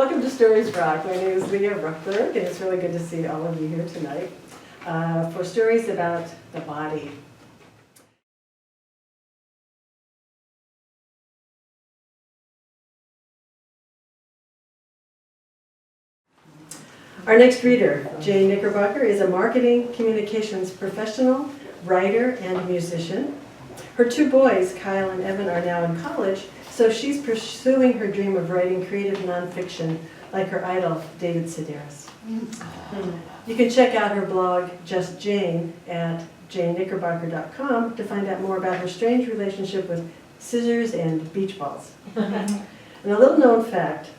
Welcome to StoriesRoc. My name is Leah Ruckberg, and it's really good to see all of you here tonight for stories about the body. Our next reader, Jane Knickerbocker, is a marketing communications professional, writer, and musician. Her two boys, Kyle and Evan, are now in college, so she's pursuing her dream of writing creative nonfiction like her idol, David Sedaris. You can check out her blog, Just Jane, at janeknickerbocker.com to find out more about her strange relationship with scissors and beach balls. And a little known fact,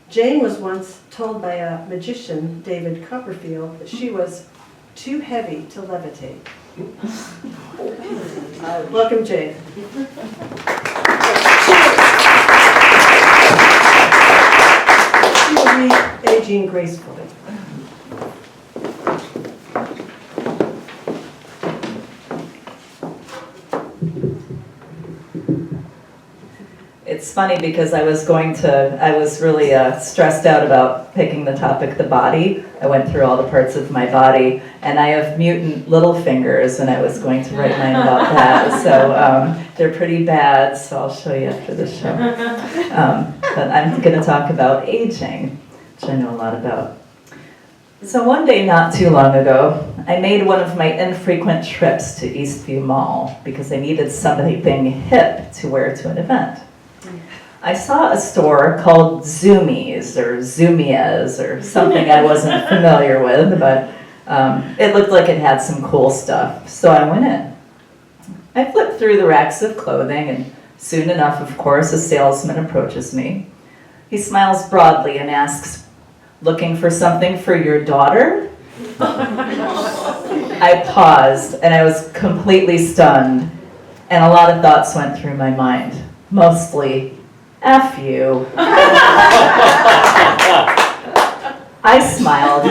Jane was once told by a magician, David Copperfield, that she was too heavy to levitate. Welcome, Jane. She will be aging gracefully. It's funny because I was really stressed out about picking the topic, the body. I went through all the parts of my body, and I have mutant little fingers, and I was going to write mine about that. So they're pretty bad, so I'll show you after the show. But I'm going to talk about aging, which I know a lot about. So one day not too long ago, I made one of my infrequent trips to Eastview Mall because I needed something hip to wear to an event. I saw a store called Zoomies or Zoomias or something I wasn't familiar with, but it looked like it had some cool stuff, so I went in. I flipped through the racks of clothing, and soon enough, of course, a salesman approaches me. He smiles broadly and asks, "Looking for something for your daughter?" I paused, and I was completely stunned, and a lot of thoughts went through my mind, mostly, F you. I smiled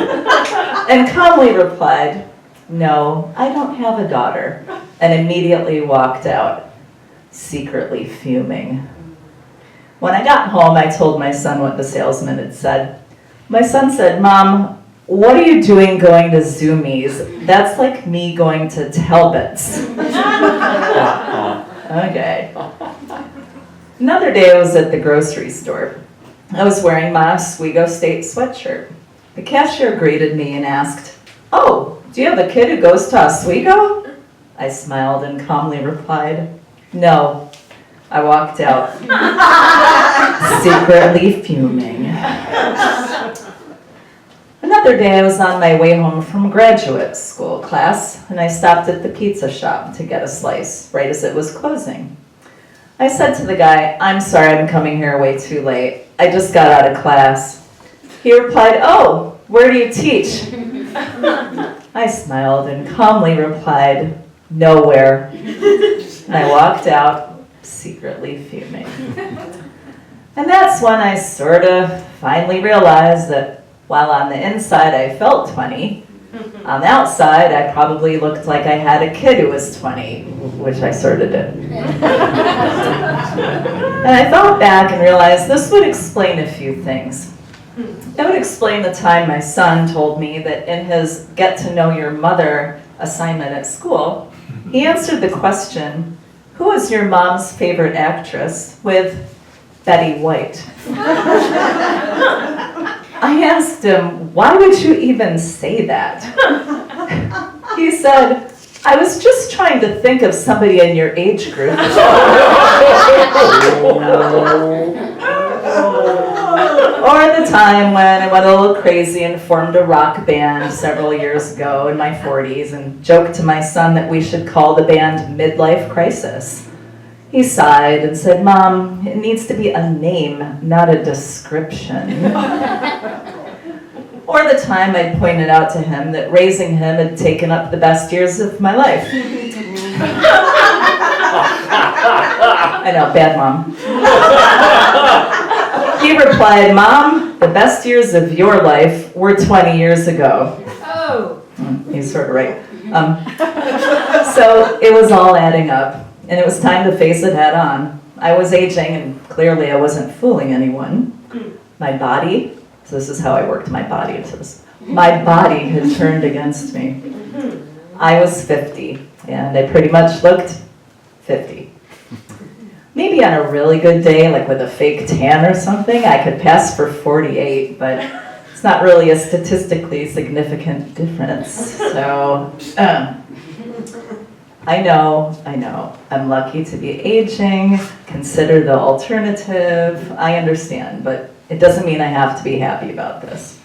and calmly replied, "No, I don't have a daughter," and immediately walked out, secretly fuming. When I got home, I told my son what the salesman had said. My son said, "Mom, what are you doing going to Zoomies? That's like me going to Talbot's." Okay. Another day I was at the grocery store. I was wearing my Oswego State sweatshirt. The cashier greeted me and asked, "Oh, do you have a kid who goes to Oswego?" I smiled and calmly replied, "No." I walked out, secretly fuming. Another day I was on my way home from graduate school class, and I stopped at the pizza shop to get a slice right as it was closing. I said to the guy, "I'm sorry I'm coming here way too late. I just got out of class." He replied, "Oh, where do you teach?" I smiled and calmly replied, "Nowhere." And I walked out, secretly fuming. And that's when I sort of finally realized that while on the inside I felt 20, on the outside I probably looked like I had a kid who was 20, which I sort of did. And I thought back and realized this would explain a few things. It would explain the time my son told me that in his Get to Know Your Mother assignment at school, he answered the question, "Who is your mom's favorite actress?" with Betty White. I asked him, "Why would you even say that?" He said, "I was just trying to think of somebody in your age group." Or the time when I went a little crazy and formed a rock band several years ago in my 40s and joked to my son that we should call the band Midlife Crisis. He sighed and said, "Mom, it needs to be a name, not a description." Or the time I pointed out to him that raising him had taken up the best years of my life. I know, bad mom. He replied, "Mom, the best years of your life were 20 years ago." Oh. He's sort of right. So it was all adding up, and it was time to face it head on. I was aging, and clearly I wasn't fooling anyone. my body, so this is how I worked my body into this. My body had turned against me. I was 50, and I pretty much looked 50. Maybe on a really good day, like with a fake tan or something, I could pass for 48, but it's not really a statistically significant difference. So, I know, I'm lucky to be aging, consider the alternative, I understand, but it doesn't mean I have to be happy about this.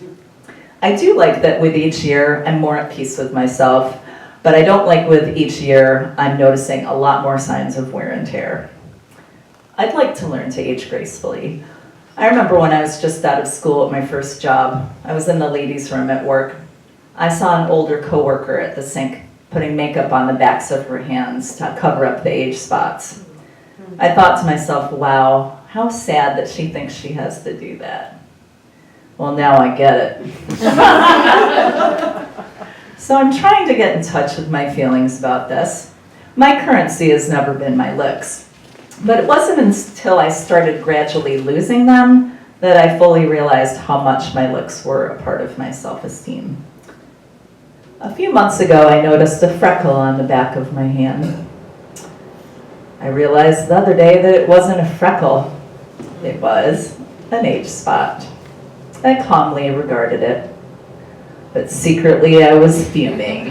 I do like that with each year, I'm more at peace with myself, but I don't like with each year, I'm noticing a lot more signs of wear and tear. I'd like to learn to age gracefully. I remember when I was just out of school at my first job, I was in the ladies' room at work. I saw an older coworker at the sink putting makeup on the backs of her hands to cover up the age spots. I thought to myself, wow, how sad that she thinks she has to do that. Well, now I get it. So I'm trying to get in touch with my feelings about this. My currency has never been my looks, but it wasn't until I started gradually losing them that I fully realized how much my looks were a part of my self-esteem. A few months ago, I noticed a freckle on the back of my hand. I realized the other day that it wasn't a freckle. It was an age spot. I calmly regarded it, but secretly I was fuming.